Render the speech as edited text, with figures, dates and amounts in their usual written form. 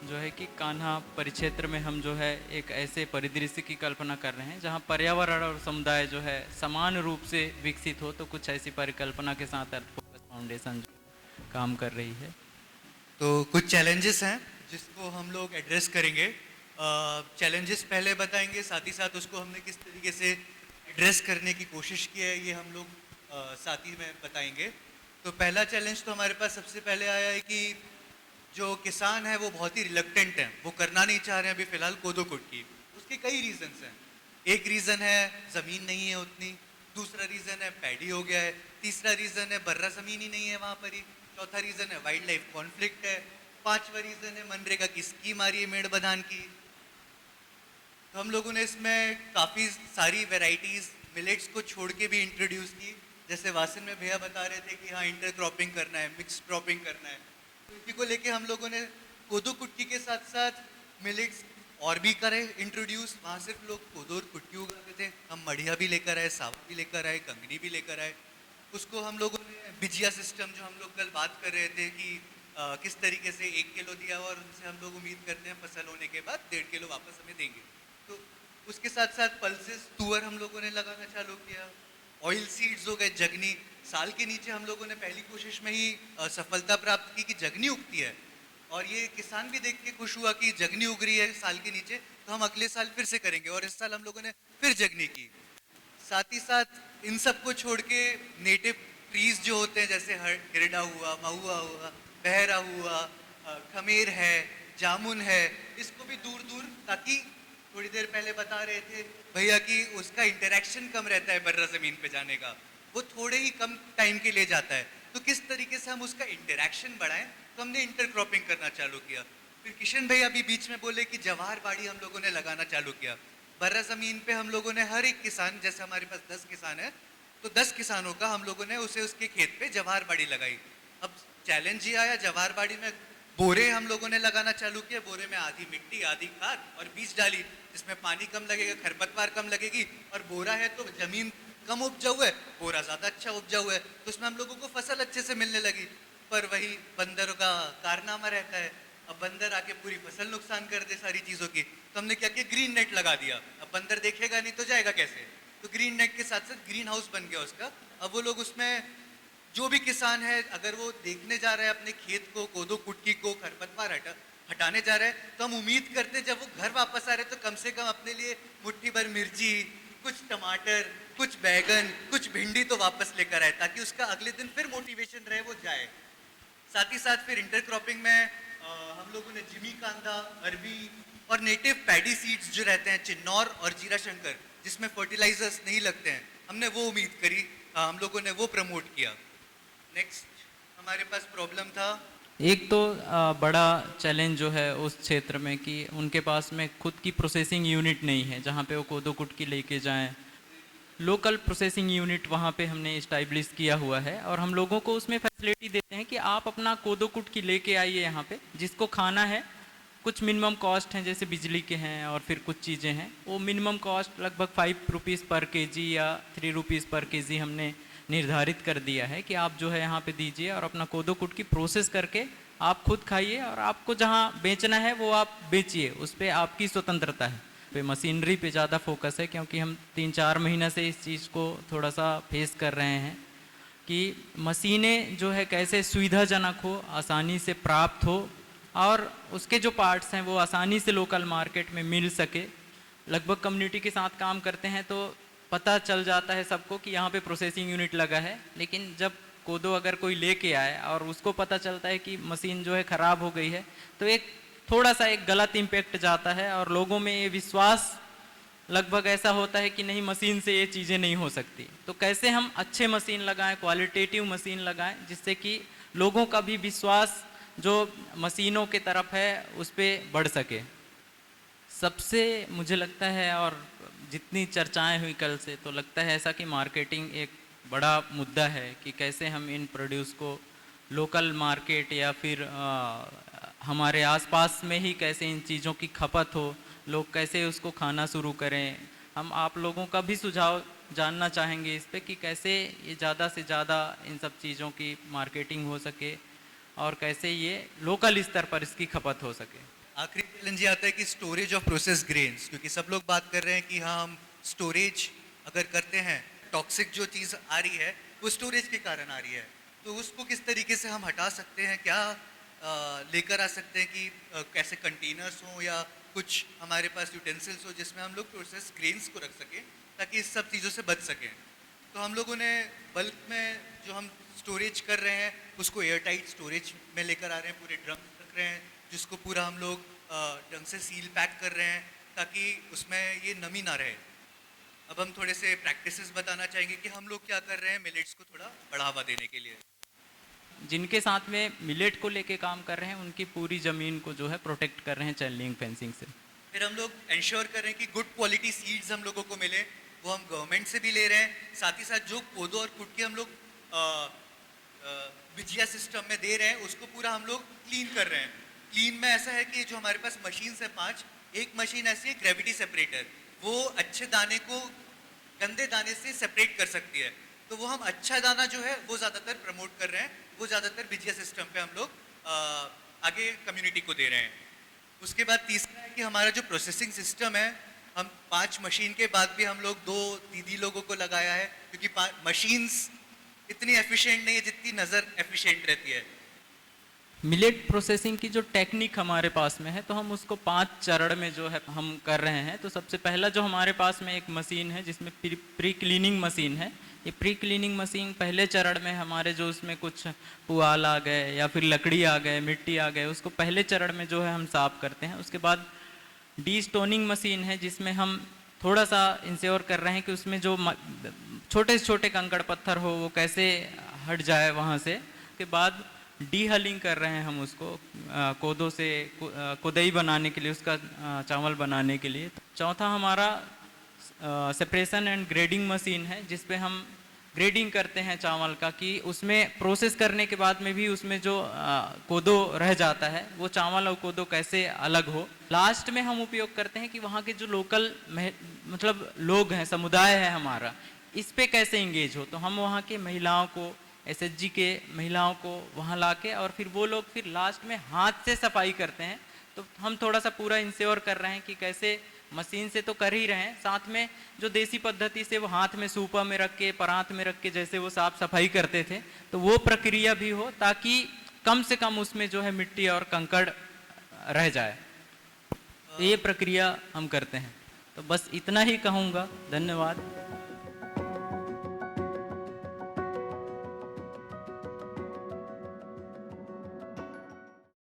जो है कि कान्हा परिक्षेत्र में हम जो है एक ऐसे परिदृश्य की कल्पना कर रहे हैं जहां पर्यावरण और समुदाय जो है समान रूप से विकसित हो, तो कुछ ऐसी परिकल्पना के साथ अर्थ फोकस फाउंडेशन जो काम कर रही है। तो कुछ चैलेंजेस हैं जिसको हम लोग एड्रेस करेंगे। चैलेंजेस पहले बताएंगे, साथ ही साथ उसको हमने किस तरीके से एड्रेस करने की कोशिश की है ये हम लोग साथ ही में बताएंगे। तो पहला चैलेंज तो हमारे पास सबसे पहले आया है कि जो किसान है वो बहुत ही रिलक्टेंट हैं, वो करना नहीं चाह रहे हैं अभी फ़िलहाल कोदो कुटकी। उसके कई रीज़न्स हैं। एक रीज़न है ज़मीन नहीं है उतनी, दूसरा रीज़न है पैडी हो गया है, तीसरा रीज़न है बर्रा ज़मीन ही नहीं है वहाँ पर ही, चौथा रीज़न है वाइल्ड लाइफ कॉन्फ्लिक्ट है, पांचवा रीज़न है मनरेगा की स्कीम आ रही है मेड़ बधान की। तो हम लोगों ने इसमें काफ़ी सारी वेराइटीज़ मिलेट्स को छोड़ के भी इंट्रोड्यूस की। जैसे वासन में भैया बता रहे थे कि हाँ इंटर क्रॉपिंग करना है, मिक्स क्रॉपिंग करना है, तो इसी को लेके हम लोगों ने कोदो कुटकी के साथ साथ मिलेट्स और भी करे इंट्रोड्यूस। वहाँ सिर्फ लोग कोदो और कुटकी उगाते थे, हम मढ़िया भी लेकर आए, सावा भी लेकर आए, कंगनी भी लेकर आए। उसको हम लोगों ने बिजिया सिस्टम, जो हम लोग कल बात कर रहे थे कि किस तरीके से 1 किलो दिया और उनसे हम लोग उम्मीद करते हैं फसल होने के बाद 1.5 किलो वापस हमें देंगे। तो उसके साथ साथ पल्सेस तुअर हम लोगों ने लगाना चालू किया। ऑयल सीड्स हो गए, जगनी, साल के नीचे हम लोगों ने पहली कोशिश में ही सफलता प्राप्त की कि जगनी उगती है, और ये किसान भी देख के खुश हुआ कि जगनी उग रही है साल के नीचे, तो हम अगले साल फिर से करेंगे, और इस साल हम लोगों ने फिर जगनी की। साथ ही साथ इन सबको छोड़ के नेटिव ट्रीज जो होते हैं जैसे हिरडा हुआ, महुआ हुआ, बहरा हुआ, खमेर है, जामुन है, इसको भी दूर दूर, ताकि थोड़ी देर पहले बता रहे थे भैया कि उसका इंटरेक्शन कम रहता है बर्रा जमीन पे जाने का, वो थोड़े ही कम टाइम के लिए जाता है, तो किस तरीके से हम उसका इंटरेक्शन बढ़ाएं, तो हमने इंटरक्रॉपिंग करना चालू किया। फिर किशन भैया अभी बीच में बोले कि जवाहर बाड़ी हम लोगों ने लगाना चालू किया। बर्रा जमीन पे हम लोगों ने हर एक किसान, जैसे हमारे पास 10 किसान है, तो 10 किसानों का हम लोगों ने उसे उसके खेत पे जवाहर बाड़ी लगाई। अब चैलेंज ये आया, जवाहर बाड़ी में बोरे हम लोगों ने लगाना चालू किया, बोरे में आधी मिट्टी आधी खाद और बीज डाली, जिसमें पानी कम लगेगा, खरपतवार कम लगेगी, और बोरा है तो जमीन कम उपजाऊ है, बोरा ज्यादा अच्छा उपजाऊ है, तो उसमें हम लोगों को फसल अच्छे से मिलने लगी। पर वही बंदरों का कारनामा रहता है, अब बंदर आके पूरी फसल नुकसान कर दे सारी चीजों की, तो हमने क्या किया, ग्रीन नेट लगा दिया। अब बंदर देखेगा नहीं तो जाएगा कैसे, तो ग्रीन नेट के साथ साथ ग्रीन हाउस बन गया उसका। अब वो लोग उसमें, जो भी किसान है अगर वो देखने जा रहा है अपने खेत को, कोदो कुटकी को, खरपतवार हटाने जा रहा है, तो हम उम्मीद करते हैं जब वो घर वापस आ रहे हैं तो कम से कम अपने लिए मुट्ठी भर मिर्ची, कुछ टमाटर, कुछ बैगन, कुछ भिंडी तो वापस लेकर आए, ताकि उसका अगले दिन फिर मोटिवेशन रहे, वो जाए। साथ ही साथ फिर इंटरक्रॉपिंग में हम लोगों ने जिमी कांदा, अरबी और नेटिव पैडी सीड्स जो रहते हैं, चिन्नौर और जीरा शंकर, जिसमें फर्टिलाइजर्स नहीं लगते हैं, हमने वो उम्मीद करी, हम लोगों ने वो प्रमोट किया। नेक्स्ट हमारे पास प्रॉब्लम था, एक तो बड़ा चैलेंज जो है उस क्षेत्र में कि उनके पास में खुद की प्रोसेसिंग यूनिट नहीं है जहाँ पे वो कोदो कुटकी लेके जाएं। लोकल प्रोसेसिंग यूनिट वहाँ पे हमने इस्टैब्लिश किया हुआ है और हम लोगों को उसमें फैसिलिटी देते हैं कि आप अपना कोदो कुटकी लेके आइए यहाँ पे, जिसको खाना है। कुछ मिनिमम कॉस्ट हैं जैसे बिजली के हैं और फिर कुछ चीज़ें हैं, वो मिनिमम कॉस्ट लगभग 5 रुपीज़ पर केजी या 3 रुपीज़ पर केजी हमने निर्धारित कर दिया है कि आप जो है यहाँ पे दीजिए और अपना कोदो कुटकी प्रोसेस करके आप खुद खाइए, और आपको जहाँ बेचना है वो आप बेचिए, उस पर आपकी स्वतंत्रता है। पे मशीनरी पे ज़्यादा फोकस है क्योंकि हम 3-4 महीना से इस चीज़ को थोड़ा सा फेस कर रहे हैं कि मशीनें जो है कैसे सुविधाजनक हो, आसानी से प्राप्त हो, और उसके जो पार्ट्स हैं वो आसानी से लोकल मार्केट में मिल सके। लगभग कम्युनिटी के साथ काम करते हैं तो पता चल जाता है सबको कि यहाँ पे प्रोसेसिंग यूनिट लगा है, लेकिन जब कोदो अगर कोई लेके आए और उसको पता चलता है कि मशीन जो है ख़राब हो गई है, तो एक थोड़ा सा एक गलत इम्पैक्ट जाता है और लोगों में ये विश्वास लगभग ऐसा होता है कि नहीं, मशीन से ये चीज़ें नहीं हो सकती। तो कैसे हम अच्छे मशीन लगाएं, क्वालिटेटिव मशीन लगाएं, जिससे कि लोगों का भी विश्वास जो मशीनों के तरफ है उस पर बढ़ सके। सबसे मुझे लगता है, और जितनी चर्चाएं हुई कल से, तो लगता है ऐसा कि मार्केटिंग एक बड़ा मुद्दा है कि कैसे हम इन प्रोड्यूस को लोकल मार्केट या फिर हमारे आसपास में ही कैसे इन चीज़ों की खपत हो, लोग कैसे उसको खाना शुरू करें। हम आप लोगों का भी सुझाव जानना चाहेंगे इस पे कि कैसे ये ज़्यादा से ज़्यादा इन सब चीज़ों की मार्केटिंग हो सके और कैसे ये लोकल स्तर पर इसकी खपत हो सके। आखिरी चैलेंज ये आता है कि स्टोरेज ऑफ प्रोसेस ग्रेन्स, क्योंकि सब लोग बात कर रहे हैं कि हाँ हम स्टोरेज अगर करते हैं, टॉक्सिक जो चीज़ आ रही है वो स्टोरेज के कारण आ रही है, तो उसको किस तरीके से हम हटा सकते हैं, क्या लेकर आ सकते हैं कि कैसे कंटेनर्स हों या कुछ हमारे पास यूटेंसिल्स हो जिसमें हम लोग प्रोसेस ग्रेन्स को रख सकें ताकि इस सब चीज़ों से बच सकें। तो हम लोगों ने बल्क में जो हम स्टोरेज कर रहे हैं उसको एयर टाइट स्टोरेज में लेकर आ रहे हैं, पूरे ड्रम रख रहे हैं जिसको पूरा हम लोग ढंग से सील पैक कर रहे हैं ताकि उसमें ये नमी ना रहे। अब हम थोड़े से प्रैक्टिसेस बताना चाहेंगे कि हम लोग क्या कर रहे हैं मिलेट्स को थोड़ा बढ़ावा देने के लिए। जिनके साथ में मिलेट को लेके काम कर रहे हैं उनकी पूरी ज़मीन को जो है प्रोटेक्ट कर रहे हैं चेन लिंक फेंसिंग से। फिर हम लोग इंश्योर कर रहे हैं कि गुड क्वालिटी सीड्स हम लोगों को मिले, वो हम गवर्नमेंट से भी ले रहे हैं, साथ ही साथ जो कोदो और कुटकी हम लोग बिजिया सिस्टम में दे रहे हैं उसको पूरा हम लोग क्लीन कर रहे हैं। क्लीन में ऐसा है कि जो हमारे पास मशीन है 5, एक मशीन ऐसी है ग्रेविटी सेपरेटर, वो अच्छे दाने को गंदे दाने से सेपरेट कर सकती है, तो वो हम अच्छा दाना जो है वो ज़्यादातर प्रमोट कर रहे हैं, वो ज़्यादातर बिजिया सिस्टम पे हम लोग आगे कम्युनिटी को दे रहे हैं। उसके बाद तीसरा है कि हमारा जो प्रोसेसिंग सिस्टम है, हम 5 मशीन के बाद भी हम लोग 2 दीदी लोगों को लगाया है क्योंकि मशीन्स इतनी एफिशिएंट नहीं है जितनी नज़र एफिशिएंट रहती है। मिलेट प्रोसेसिंग की जो टेक्निक हमारे पास में है तो हम उसको 5 चरण में जो है हम कर रहे हैं। तो सबसे पहला जो हमारे पास में एक मशीन है जिसमें प्री क्लीनिंग मशीन है, ये प्री क्लीनिंग मशीन पहले चरण में हमारे जो उसमें कुछ पुआल आ गए या फिर लकड़ी आ गए, मिट्टी आ गए, उसको पहले चरण में जो है हम साफ करते हैं। उसके बाद डी स्टोनिंग मशीन है जिसमें हम थोड़ा सा इंश्योर कर रहे हैं कि उसमें जो छोटे से छोटे कंकड़ पत्थर हो वो कैसे हट जाए वहाँ से। उसके बाद डी हलिंग कर रहे हैं हम उसको कोदो से कोदई बनाने के लिए, उसका चावल बनाने के लिए। चौथा हमारा सेपरेशन एंड ग्रेडिंग मशीन है जिस पे हम ग्रेडिंग करते हैं चावल का कि उसमें प्रोसेस करने के बाद में भी उसमें जो कोदो रह जाता है वो चावल और कोदो कैसे अलग हो। लास्ट में हम उपयोग करते हैं कि वहाँ के जो लोकल मतलब लोग हैं, समुदाय है हमारा, इस पे कैसे इंगेज हो। तो हम वहाँ के महिलाओं को, एसएचजी के महिलाओं को वहाँ लाके और फिर वो लोग फिर लास्ट में हाथ से सफाई करते हैं। तो हम थोड़ा सा पूरा इंश्योर कर रहे हैं कि कैसे मशीन से तो कर ही रहे हैं, साथ में जो देसी पद्धति से वो हाथ में सूपा में रख के, परात में रख के जैसे वो साफ सफाई करते थे, तो वो प्रक्रिया भी हो ताकि कम से कम उसमें जो है मिट्टी और कंकड़ रह जाए। तो ये प्रक्रिया हम करते हैं। तो बस इतना ही कहूँगा, धन्यवाद।